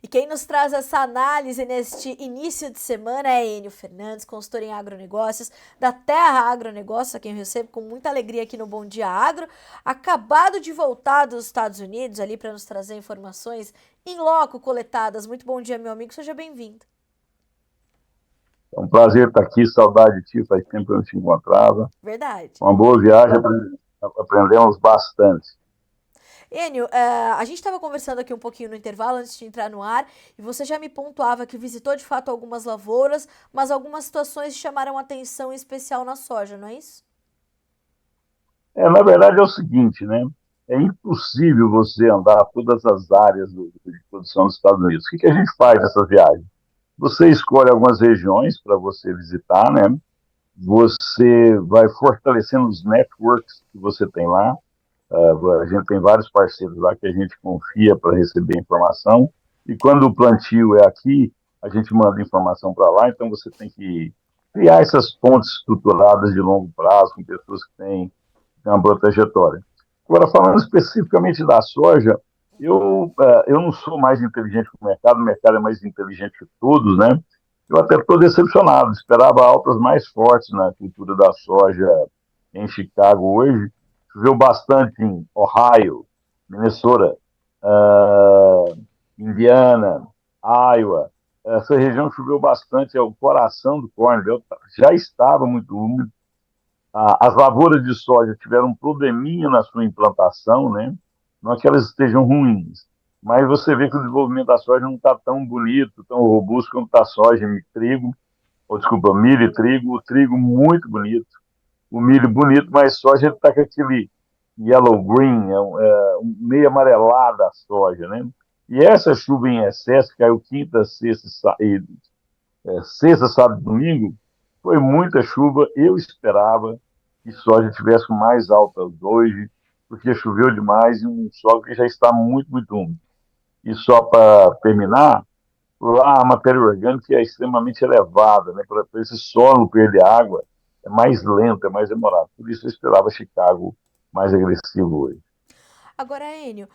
E quem nos traz essa análise neste início de semana é Enio Fernandes, consultor em agronegócios da Terra Agronegócios, a quem eu recebo com muita alegria aqui no Bom Dia Agro. Acabado de voltar dos Estados Unidos ali para nos trazer informações em loco coletadas. Muito bom dia, meu amigo, seja bem-vindo. É um prazer estar aqui, saudade de ti, faz tempo que eu não te encontrava. Verdade. Uma boa viagem, aprendemos bastante. Enio, a gente estava conversando aqui um pouquinho no intervalo antes de entrar no ar e você já me pontuava que visitou de fato algumas lavouras, mas algumas situações chamaram atenção em especial na soja, não é isso? Na verdade é o seguinte, né? É impossível você andar todas as áreas de produção dos Estados Unidos. O que a gente faz nessas viagens? Você escolhe algumas regiões para você visitar, né? Você vai fortalecendo os networks que você tem lá. A gente tem vários parceiros lá que a gente confia para receber informação. E quando o plantio é aqui, a gente manda informação para lá. Então você tem que criar essas pontes estruturadas de longo prazo com pessoas que têm uma boa trajetória. Agora, falando especificamente da soja, eu não sou mais inteligente que o mercado é mais inteligente que todos, né? Eu até estou decepcionado, esperava altas mais fortes na cultura da soja em Chicago hoje. Choveu bastante em Ohio, Minnesota, Indiana, Iowa. Essa região choveu bastante, é o coração do corn, já estava muito úmido. As lavouras de soja tiveram um probleminha na sua implantação, né? Não é que elas estejam ruins, mas você vê que o desenvolvimento da soja não está tão bonito, tão robusto quanto está a soja e trigo, ou desculpa, milho e trigo, o trigo muito bonito, o milho bonito, mas soja está com aquele yellow green, meio amarelada a soja, né? E essa chuva em excesso, que caiu quinta, sexta, sábado e domingo, foi muita chuva. Eu esperava que soja tivesse mais altas hoje, porque choveu demais e um solo que já está muito, muito úmido. E só para terminar, lá a matéria orgânica é extremamente elevada, né? Para esse solo perder água é mais lento, é mais demorado. Por isso eu esperava Chicago mais agressivo hoje. Agora, Enio,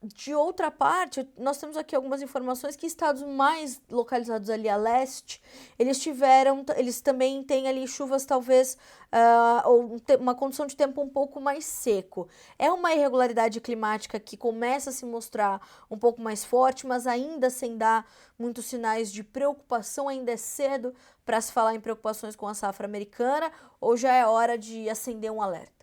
de outra parte, nós temos aqui algumas informações que estados mais localizados ali a leste, eles também têm ali chuvas talvez, ou uma condição de tempo um pouco mais seco. É uma irregularidade climática que começa a se mostrar um pouco mais forte, mas ainda sem dar muitos sinais de preocupação, ainda é cedo para se falar em preocupações com a safra americana, ou já é hora de acender um alerta?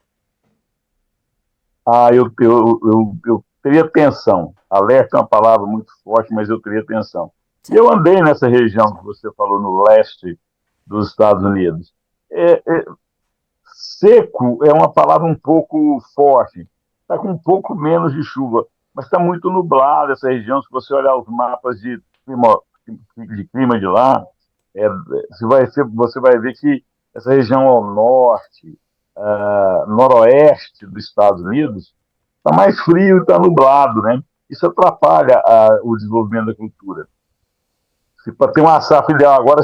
Eu teria atenção. Alerta é uma palavra muito forte, mas eu teria atenção. E eu Certo. andei nessa região que você falou, no leste dos Estados Unidos. É, é, Seco é uma palavra um pouco forte. Está com um pouco menos de chuva, mas está muito nublado essa região. Se você olhar os mapas de clima de lá, você vai ver que essa região ao norte, noroeste dos Estados Unidos, está mais frio e está nublado, né? Isso atrapalha o desenvolvimento da cultura. Se para ter uma safra ideal agora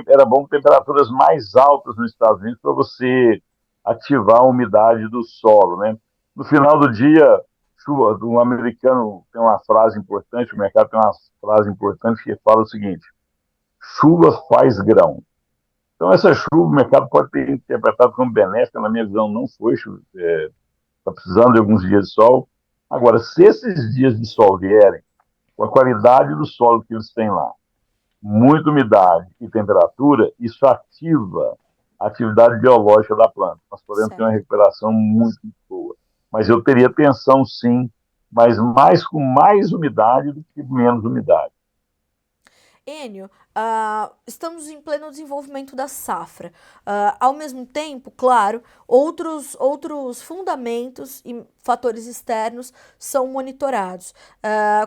era bom temperaturas mais altas nos Estados Unidos para você ativar a umidade do solo, né? No final do dia, chuva, um americano tem uma frase importante, o mercado tem uma frase importante que fala o seguinte: chuva faz grão. Então essa chuva o mercado pode ter interpretado como benéfica, na minha visão não foi, está precisando de alguns dias de sol. Agora, se esses dias de sol vierem com a qualidade do solo que eles têm lá, muita umidade e temperatura, isso ativa a atividade biológica da planta. Nós podemos ter uma Certo. recuperação muito boa. Mas eu teria tensão, sim, mas mais com mais umidade do que menos umidade. Enio, estamos em pleno desenvolvimento da safra. Ao mesmo tempo, claro, outros fundamentos e fatores externos são monitorados.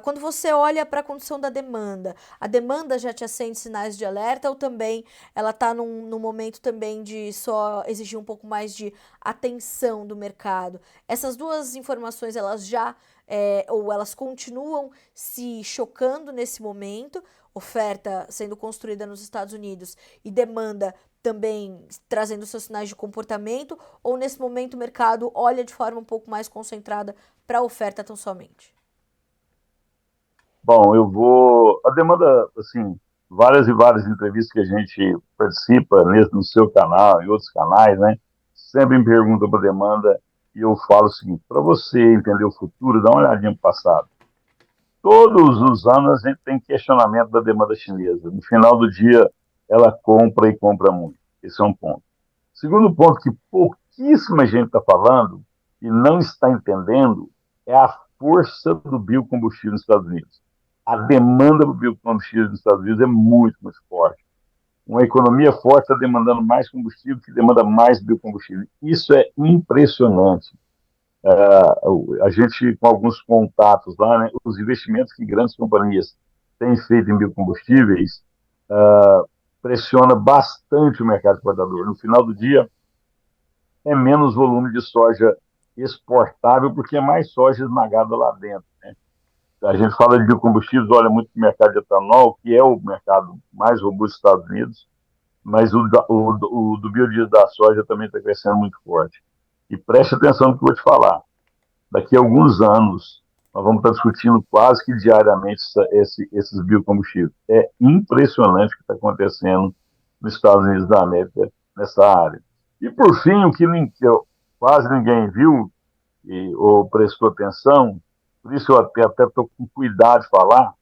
Quando você olha para a condição da demanda, a demanda já te acende sinais de alerta ou também ela está num momento também de só exigir um pouco mais de atenção do mercado? Essas duas informações, elas já ou elas continuam se chocando nesse momento, oferta sendo construída nos Estados Unidos e demanda também trazendo seus sinais de comportamento, ou nesse momento o mercado olha de forma um pouco mais concentrada para a oferta tão somente? Bom, eu vou. A demanda, assim, várias e várias entrevistas que a gente participa no seu canal e outros canais, né? Sempre me perguntam para demanda e eu falo o seguinte: para você entender o futuro, dá uma olhadinha no passado. Todos os anos a gente tem questionamento da demanda chinesa. No final do dia, ela compra e compra muito. Esse é um ponto. Segundo ponto que pouquíssima gente está falando e não está entendendo é a força do biocombustível nos Estados Unidos. A demanda por biocombustível nos Estados Unidos é muito, muito forte. Uma economia forte está demandando mais combustível, que demanda mais biocombustível. Isso é impressionante. A gente, com alguns contatos lá, né, os investimentos que grandes companhias têm feito em biocombustíveis pressiona bastante o mercado exportador. No final do dia, é menos volume de soja exportável, porque é mais soja esmagada lá dentro. Né? A gente fala de biocombustíveis, olha muito para o mercado de etanol, que é o mercado mais robusto dos Estados Unidos, mas o do biodiesel da soja também está crescendo muito forte. E preste atenção no que eu vou te falar. Daqui a alguns anos, nós vamos estar discutindo quase que diariamente esses biocombustíveis. É impressionante o que está acontecendo nos Estados Unidos da América nessa área. E, por fim, o que quase ninguém viu ou prestou atenção, por isso eu até estou com cuidado de falar,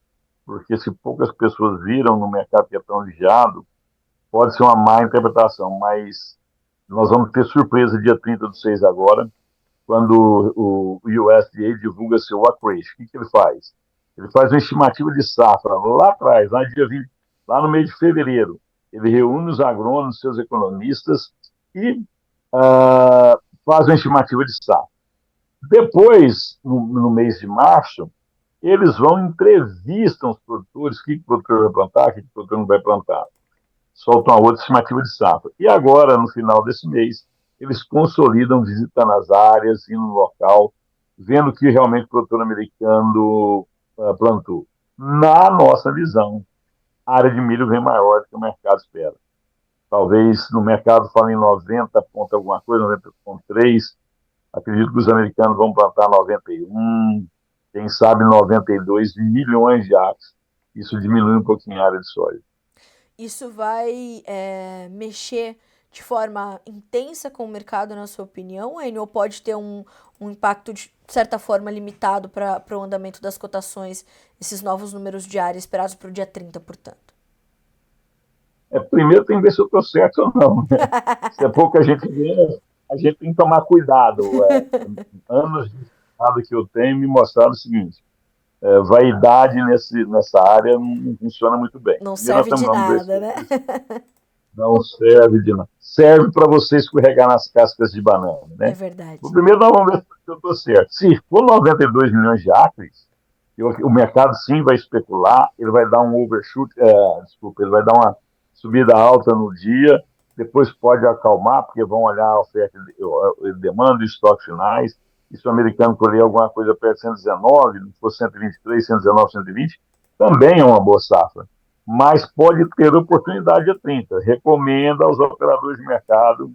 porque se poucas pessoas viram no mercado que é tão vigiado, pode ser uma má interpretação, mas nós vamos ter surpresa dia 30/6 agora, quando o USDA divulga seu acreage. O que ele faz? Ele faz uma estimativa de safra lá atrás, lá, dia 20, lá no mês de fevereiro. Ele reúne os agrônomos, seus economistas e faz uma estimativa de safra. Depois, no mês de março, eles vão entrevistam os produtores, o que o produtor vai plantar, o que o produtor não vai plantar. Soltam a outra estimativa de safra. E agora, no final desse mês, eles consolidam, visitando as áreas, indo no local, vendo o que realmente o produtor americano plantou. Na nossa visão, a área de milho vem maior do que o mercado espera. Talvez no mercado falem 90 ponto alguma coisa, 90,3. Acredito que os americanos vão plantar 91, quem sabe 92 milhões de acres. Isso diminui um pouquinho a área de soja. Isso vai mexer de forma intensa com o mercado, na sua opinião, Enio, ou pode ter um impacto de certa forma limitado para o andamento das cotações, esses novos números diários esperados para o dia 30, portanto? Primeiro tem que ver se eu estou certo ou não. Né? Se é pouca gente vê, a gente tem que tomar cuidado. Anos de estrada que eu tenho me mostraram o seguinte: vaidade nessa área não funciona muito bem. Não Primeiro nós serve de vamos ver nada, se né? não serve de nada. Serve para você escorregar nas cascas de banana. É Né? verdade. Primeiro nós vamos ver se eu estou certo. Se for 92 milhões de acres, o mercado sim vai especular, ele vai dar um overshoot, desculpa, ele vai dar uma subida alta no dia, depois pode acalmar, porque vão olhar a oferta e demanda, estoques finais, e se o americano colher alguma coisa perto de 119, não for 123, 119, 120, também é uma boa safra. Mas pode ter oportunidade a 30. Recomendo aos operadores de mercado,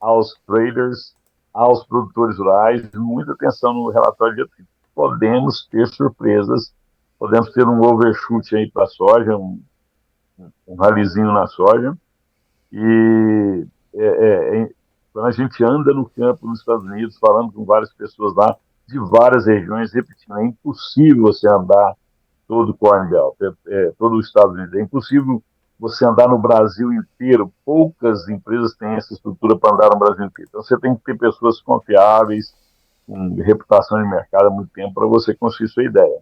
aos traders, aos produtores rurais, muita atenção no relatório de 30. Podemos ter surpresas, podemos ter um overshoot aí para a soja, um ralizinho na soja, e quando a gente anda no campo nos Estados Unidos, falando com várias pessoas lá, de várias regiões, repetindo, é impossível você andar todo o Corn Belt, todo os Estados Unidos, é impossível você andar no Brasil inteiro, poucas empresas têm essa estrutura para andar no Brasil inteiro. Então você tem que ter pessoas confiáveis, com reputação de mercado há muito tempo, para você construir sua ideia.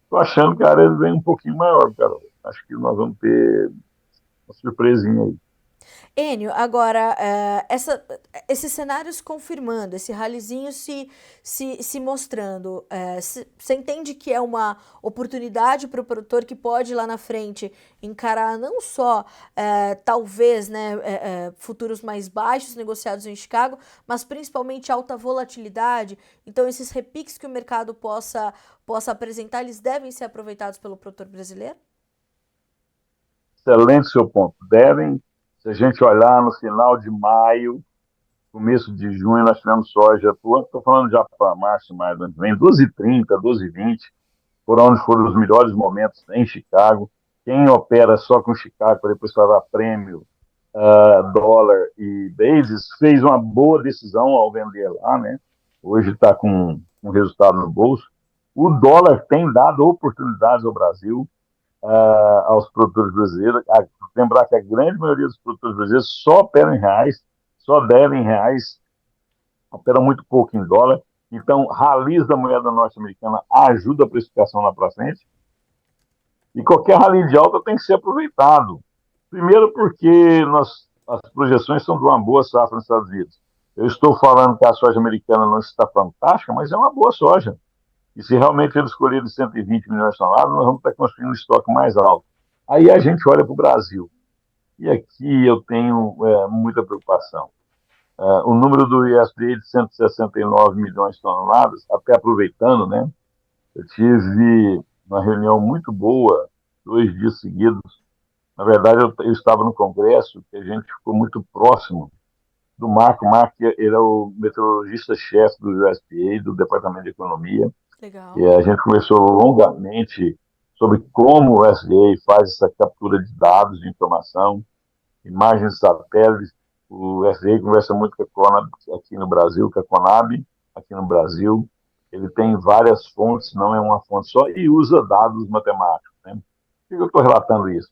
Estou achando que a área vem um pouquinho maior, Carol. Acho que nós vamos ter uma surpresinha aí. Enio, agora, esses cenários confirmando, esse ralizinho se mostrando, você entende que é uma oportunidade para o produtor que pode lá na frente encarar não só, talvez, né, futuros mais baixos negociados em Chicago, mas principalmente alta volatilidade? Então, esses repiques que o mercado possa apresentar, eles devem ser aproveitados pelo produtor brasileiro? Excelente seu ponto. Devem, se a gente olhar no final de maio, começo de junho, nós tivemos soja, estou falando já para março, mais vem 12,30, 12,20. foram onde foram os melhores momentos em Chicago. Quem opera só com Chicago, para depois pagar prêmio, dólar e bases, fez uma boa decisão ao vender lá, né? Hoje está com um resultado no bolso. O dólar tem dado oportunidades ao Brasil, aos produtores brasileiros. Lembrar que a grande maioria dos produtores brasileiros só operam em reais, só devem em reais, operam muito pouco em dólar. Então, ralis da moeda norte-americana ajuda a precificação lá para frente. E qualquer rally de alta tem que ser aproveitado. Primeiro porque as projeções são de uma boa safra nos Estados Unidos. Eu estou falando que a soja americana não está fantástica, mas é uma boa soja. E se realmente eles escolherem 120 milhões de toneladas, nós vamos estar construindo um estoque mais alto. Aí a gente olha para o Brasil. E aqui eu tenho muita preocupação. O número do USDA de 169 milhões de toneladas, até aproveitando, né? Eu tive uma reunião muito boa, 2 dias seguidos. Na verdade, eu estava no Congresso, que a gente ficou muito próximo do Marco. O Marco, ele é o meteorologista-chefe do USDA, do Departamento de Economia. Legal. E a gente conversou longamente sobre como o USDA faz essa captura de dados, de informação, imagens de satélites. O USDA conversa muito com a Conab aqui no Brasil, com a Conab aqui no Brasil. Ele tem várias fontes, não é uma fonte só, e usa dados matemáticos. Né? Por que eu estou relatando isso?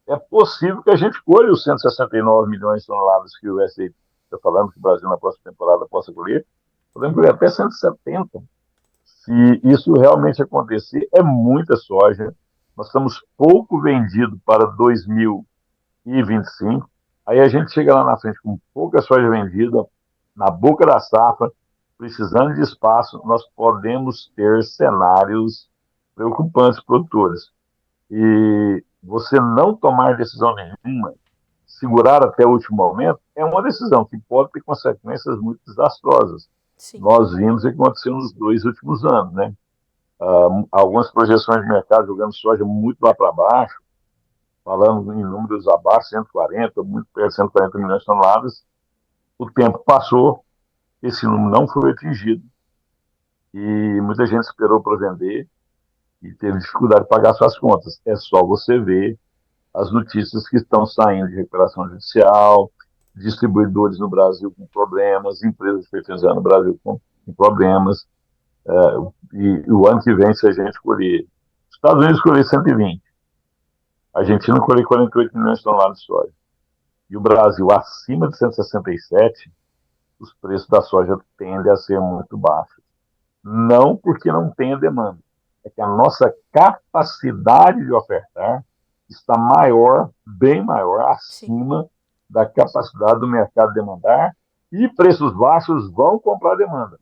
É possível que a gente colhe os 169 milhões de toneladas que o USDA está falando que o Brasil na próxima temporada possa colher. Podemos colher até 170. Se isso realmente acontecer, é muita soja. Nós estamos pouco vendidos para 2025. Aí a gente chega lá na frente com pouca soja vendida, na boca da safra, precisando de espaço, nós podemos ter cenários preocupantes para os produtores. E você não tomar decisão nenhuma, segurar até o último momento, é uma decisão que pode ter consequências muito desastrosas. Sim. Nós vimos o que aconteceu nos 2 últimos anos, né? Algumas projeções de mercado jogando soja muito lá para baixo, falando em números abaixo, 140, muito perto de 140 milhões de toneladas. O tempo passou, esse número não foi atingido e muita gente esperou para vender e teve dificuldade de pagar suas contas. É só você ver as notícias que estão saindo de recuperação judicial, distribuidores no Brasil com problemas, empresas de fertilizantes no Brasil com problemas. E o ano que vem, se a gente escolher, os Estados Unidos escolher 120, a Argentina escolher 48 milhões de toneladas de soja, e o Brasil acima de 167, os preços da soja tendem a ser muito baixos. Não porque não tenha demanda, é que a nossa capacidade de ofertar está maior, bem maior, acima da capacidade do mercado demandar, e preços baixos vão comprar demanda.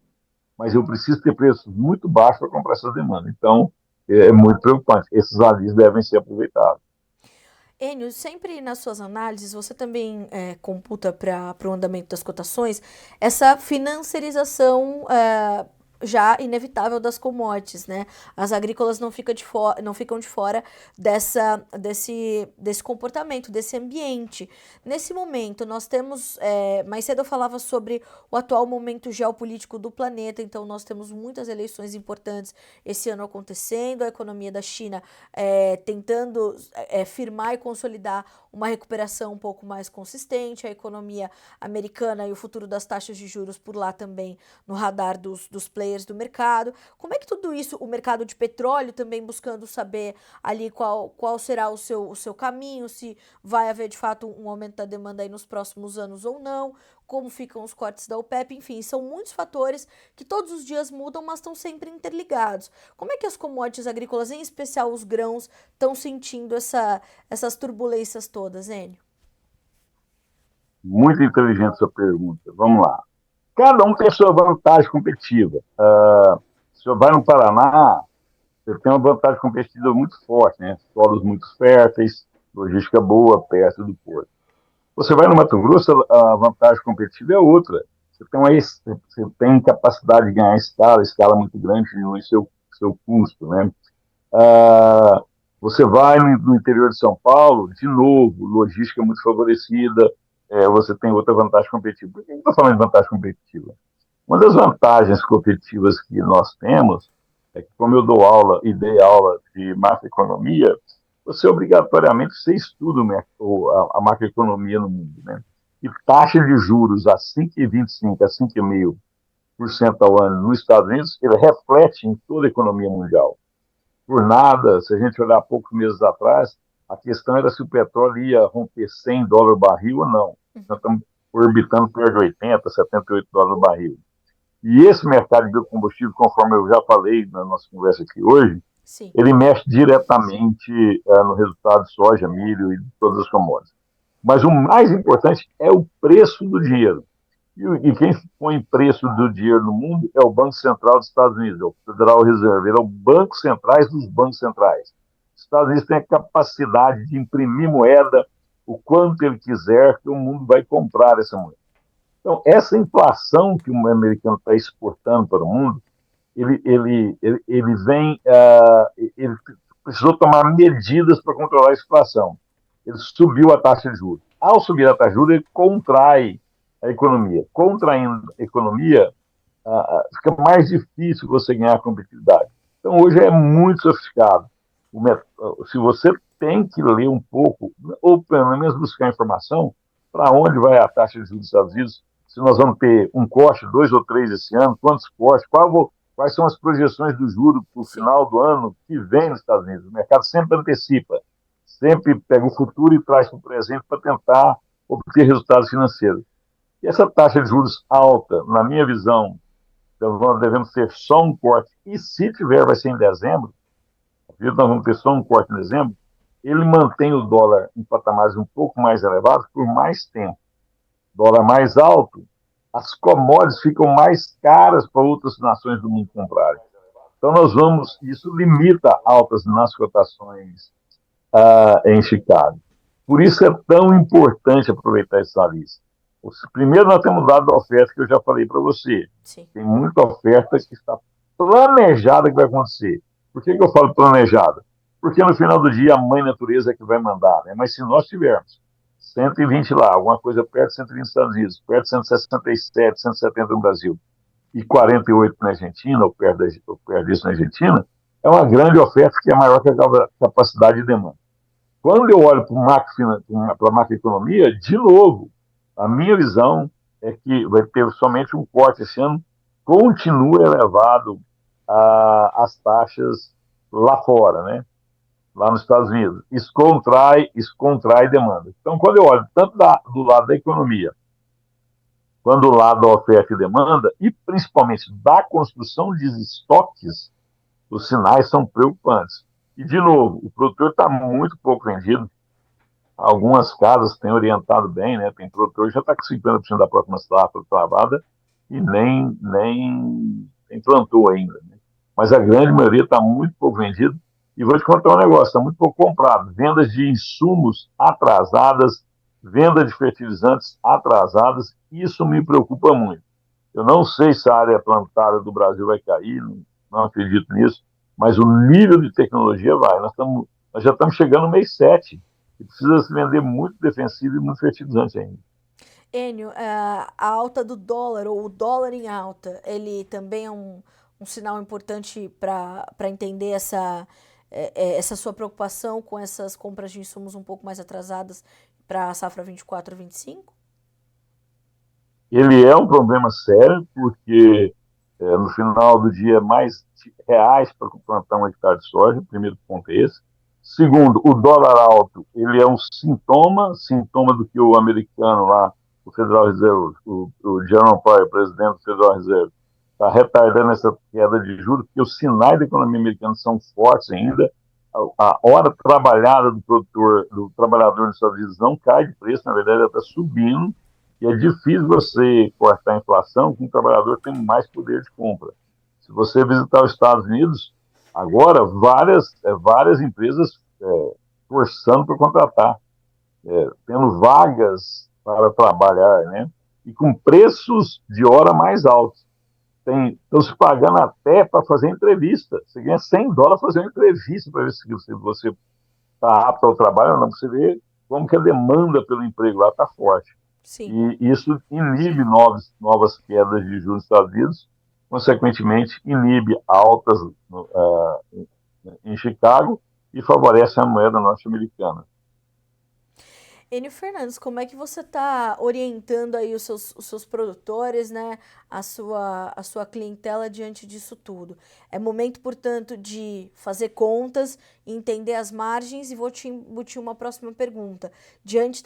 Mas eu preciso ter preços muito baixos para comprar essa demanda. Então, é muito preocupante. Esses alis devem ser aproveitados. Enio, sempre nas suas análises, você também computa para o andamento das cotações essa financiarização já inevitável das commodities, né? As agrícolas não ficam de fora desse comportamento, desse ambiente. Nesse momento, nós temos, mais cedo eu falava sobre o atual momento geopolítico do planeta, então nós temos muitas eleições importantes esse ano acontecendo, a economia da China tentando firmar e consolidar uma recuperação um pouco mais consistente, a economia americana e o futuro das taxas de juros por lá também no radar dos players do mercado. Como é que tudo isso, o mercado de petróleo também buscando saber ali qual será o seu caminho, se vai haver de fato um aumento da demanda aí nos próximos anos ou não, como ficam os cortes da OPEP, enfim, são muitos fatores que todos os dias mudam, mas estão sempre interligados. Como é que as commodities agrícolas, em especial os grãos, estão sentindo essas turbulências todas, Enio? Muito inteligente sua pergunta. Vamos lá. Cada um tem a sua vantagem competitiva. Se você vai no Paraná, você tem uma vantagem competitiva muito forte, né? Solos muito férteis, logística boa, perto do porto. Você vai no Mato Grosso, a vantagem competitiva é outra. Você tem capacidade de ganhar escala muito grande, diminui seu custo, né? Você vai no interior de São Paulo, de novo, logística muito favorecida, você tem outra vantagem competitiva. Por que eu estou falando de vantagem competitiva? Uma das vantagens competitivas que nós temos é que como eu dou aula e dei aula de macroeconomia, você obrigatoriamente você estuda a macroeconomia no mundo, né? E taxa de juros a 5,25, a 5,5% ao ano nos Estados Unidos, ele reflete em toda a economia mundial. Por nada, se a gente olhar poucos meses atrás, a questão era se o petróleo ia romper $100 o barril ou não. Nós estamos orbitando perto de 80, $78 o barril. E esse mercado de biocombustível, conforme eu já falei na nossa conversa aqui hoje, Sim. ele mexe diretamente no resultado de soja, milho e de todas as commodities. Mas o mais importante é o preço do dinheiro. E quem põe preço do dinheiro no mundo é o Banco Central dos Estados Unidos, é o Federal Reserve, ele é o banco centrais dos bancos centrais. Os Estados Unidos têm a capacidade de imprimir moeda o quanto ele quiser, que o mundo vai comprar essa moeda. Então, essa inflação que o americano está exportando para o mundo, ele vem, ele precisou tomar medidas para controlar a inflação. Ele subiu a taxa de juros. Ao subir a taxa de juros, ele contrai a economia. Contraindo a economia, fica mais difícil você ganhar competitividade. Então, hoje é muito sofisticado. Se você tem que ler um pouco, ou pelo menos buscar informação, para onde vai a taxa de juros dos Estados Unidos, se nós vamos ter um corte, 2 ou 3 esse ano, quantos cortes, quais são as projeções do juro para o final do ano que vem nos Estados Unidos. O mercado sempre antecipa, sempre pega o futuro e traz para o presente para tentar obter resultados financeiros. E essa taxa de juros alta, na minha visão, nós devemos ter só um corte, e se tiver, vai ser em dezembro, nós vamos ter só um corte em dezembro, ele mantém o dólar em patamares um pouco mais elevados por mais tempo. Dólar mais alto, as commodities ficam mais caras para outras nações do mundo comprarem. Então isso limita altas nas cotações em Chicago. Por isso é tão importante aproveitar esse serviço. Primeiro, nós temos dado da oferta que eu já falei para você. Sim. Tem muita oferta que está planejada que vai acontecer. Por que eu falo planejada? Porque no final do dia a mãe natureza é que vai mandar, né? Mas se nós tivermos 120 lá, alguma coisa perto de 120 nos Estados Unidos, perto de 167, 170 no Brasil, e 48 na Argentina, ou perto disso na Argentina, é uma grande oferta que é maior que a capacidade de demanda. Quando eu olho para a macroeconomia, de novo, a minha visão é que vai ter somente um corte esse ano, continua elevado as taxas lá fora, né? Lá nos Estados Unidos. Isso contrai demanda. Então, quando eu olho tanto do lado da economia, quanto do lado da oferta e demanda, e principalmente da construção de estoques, os sinais são preocupantes. E, de novo, o produtor está muito pouco vendido. Algumas casas têm orientado bem, né? Tem produtor que já está com 50% da próxima safra travada e nem plantou ainda. Né? Mas a grande maioria está muito pouco vendido. E vou te contar um negócio, está muito pouco comprado. Vendas de insumos atrasadas, venda de fertilizantes atrasadas, isso me preocupa muito. Eu não sei se a área plantada do Brasil vai cair, não acredito nisso, mas o nível de tecnologia vai. Nós já estamos chegando no mês 7, e precisa se vender muito defensivo e muito fertilizante ainda. Enio, a alta do dólar, ou o dólar em alta, ele também é um sinal importante para entender essa sua preocupação com essas compras de insumos um pouco mais atrasadas para a safra 24 a 25? Ele é um problema sério, porque no final do dia é mais reais para plantar um hectare de soja, primeiro ponto é esse. Segundo, o dólar alto, ele é um sintoma do que o americano lá, o Federal Reserve, o Jerome Powell, presidente do Federal Reserve, está retardando essa queda de juros, porque os sinais da economia americana são fortes ainda. A hora trabalhada do trabalhador nos Estados Unidos não cai de preço, na verdade ela está subindo, e é difícil você cortar a inflação com um trabalhador que tem mais poder de compra. Se você visitar os Estados Unidos, agora várias empresas forçando para contratar, tendo vagas para trabalhar, né? E com preços de hora mais altos. Estão se pagando até para fazer entrevista. Você ganha $100 para fazer uma entrevista para ver se você está apto ao trabalho ou não. Você vê como que a demanda pelo emprego lá está forte. Sim. E isso inibe novas quedas de juros nos Estados Unidos, consequentemente, inibe altas em Chicago e favorece a moeda norte-americana. Enio Fernandes, como é que você está orientando aí os seus produtores, né, a sua clientela diante disso tudo? É momento, portanto, de fazer contas, entender as margens e vou te embutir uma próxima pergunta. Diante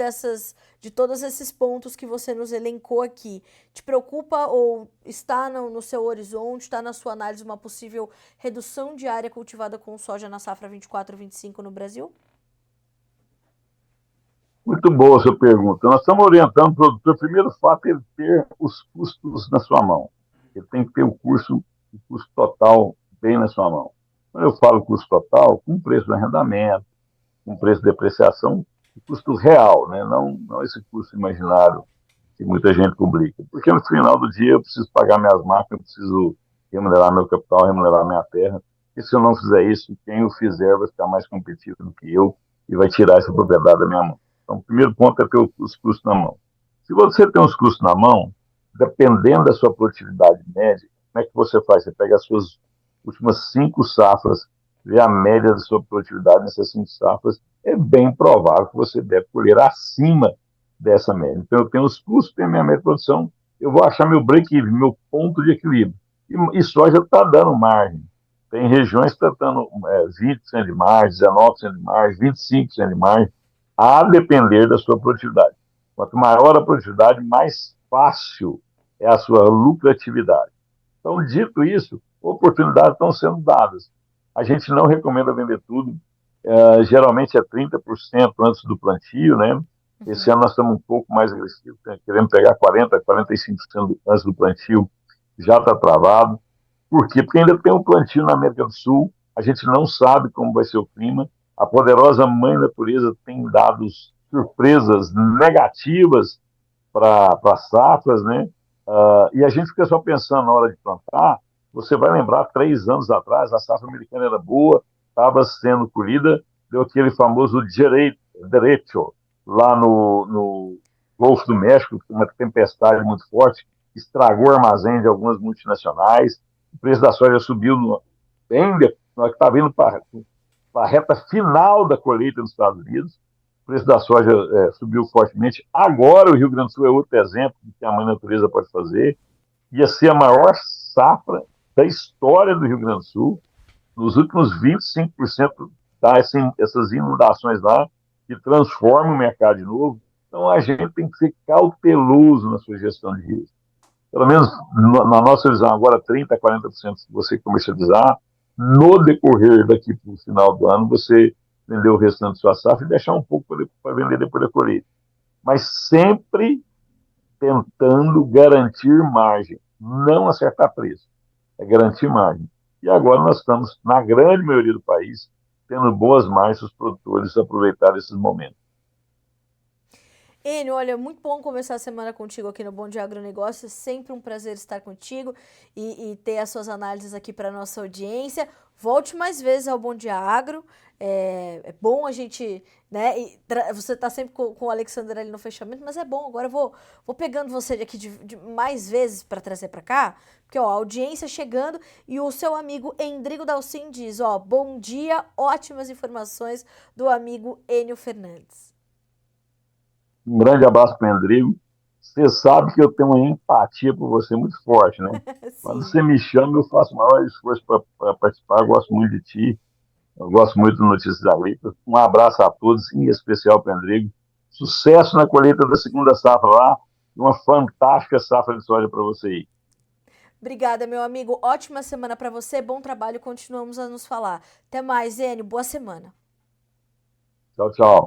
de todos esses pontos que você nos elencou aqui, te preocupa ou está no seu horizonte, está na sua análise uma possível redução de área cultivada com soja na safra 24/25 no Brasil? Muito boa a sua pergunta. Nós estamos orientando o produtor, primeiro fato, ele ter os custos na sua mão. Ele tem que ter o custo total bem na sua mão. Quando eu falo custo total, com preço do arrendamento, com preço de depreciação, o custo real, né? Não esse custo imaginário que muita gente publica. Porque no final do dia eu preciso pagar minhas máquinas, eu preciso remunerar meu capital, remunerar minha terra. E se eu não fizer isso, quem o fizer vai ficar mais competitivo do que eu e vai tirar essa propriedade da minha mão. Então, o primeiro ponto é ter os custos na mão. Se você tem os custos na mão, dependendo da sua produtividade média, como é que você faz? Você pega as suas últimas 5 safras, vê a média da sua produtividade nessas 5 safras, é bem provável que você deve colher acima dessa média. Então, eu tenho os custos, tenho a minha média de produção, eu vou achar meu break-even, meu ponto de equilíbrio. E soja está dando margem. Tem regiões que estão dando 20% de margem, 19% de margem, 25% de margem, a depender da sua produtividade. Quanto maior a produtividade, mais fácil é a sua lucratividade. Então, dito isso, oportunidades estão sendo dadas. A gente não recomenda vender tudo, geralmente é 30% antes do plantio, né? Esse Uhum. ano nós estamos um pouco mais agressivos, né? Queremos pegar 40%, 45% antes do plantio, já está travado. Por quê? Porque ainda tem um plantio na América do Sul, a gente não sabe como vai ser o clima, a poderosa mãe natureza tem dado surpresas negativas para safras, né? E a gente fica só pensando na hora de plantar. Você vai lembrar, 3 anos atrás, a safra americana era boa, estava sendo colhida, deu aquele famoso derecho lá no Golfo do México, uma tempestade muito forte, estragou o armazém de algumas multinacionais, o preço da soja subiu bem, nós que está vindo para a reta final da colheita nos Estados Unidos, o preço da soja subiu fortemente. Agora o Rio Grande do Sul é outro exemplo do que a mãe natureza pode fazer. Ia ser a maior safra da história do Rio Grande do Sul. Nos últimos 25% tá essas inundações lá que transformam o mercado de novo. Então a gente tem que ser cauteloso na sua gestão de risco. Pelo menos na nossa visão, agora 30%, 40% se você comercializar, no decorrer daqui para o final do ano, você vender o restante da sua safra e deixar um pouco para vender depois da colheita. Mas sempre tentando garantir margem, não acertar preço, é garantir margem. E agora nós estamos, na grande maioria do país, tendo boas margens para os produtores aproveitar esses momentos. Enio, olha, muito bom começar a semana contigo aqui no Bom Dia Agronegócio. É sempre um prazer estar contigo e ter as suas análises aqui para nossa audiência. Volte mais vezes ao Bom Dia Agro. É bom a gente, né? Você está sempre com o Alexander ali no fechamento, mas é bom. Agora eu vou pegando você aqui de mais vezes para trazer para cá, porque ó, a audiência chegando e o seu amigo Endrigo Dalcin diz: ó, bom dia, ótimas informações do amigo Enio Fernandes. Um grande abraço para o Rodrigo. Você sabe que eu tenho uma empatia por você muito forte, né? Quando Sim. você me chama, eu faço o maior esforço para participar. Eu gosto muito de ti, eu gosto muito do Notícias Agrícolas. Um abraço a todos, em especial para o Rodrigo. Sucesso na colheita da segunda safra lá e uma fantástica safra de soja para você aí. Obrigada, meu amigo. Ótima semana para você. Bom trabalho. Continuamos a nos falar. Até mais, Enio. Boa semana. Tchau, tchau.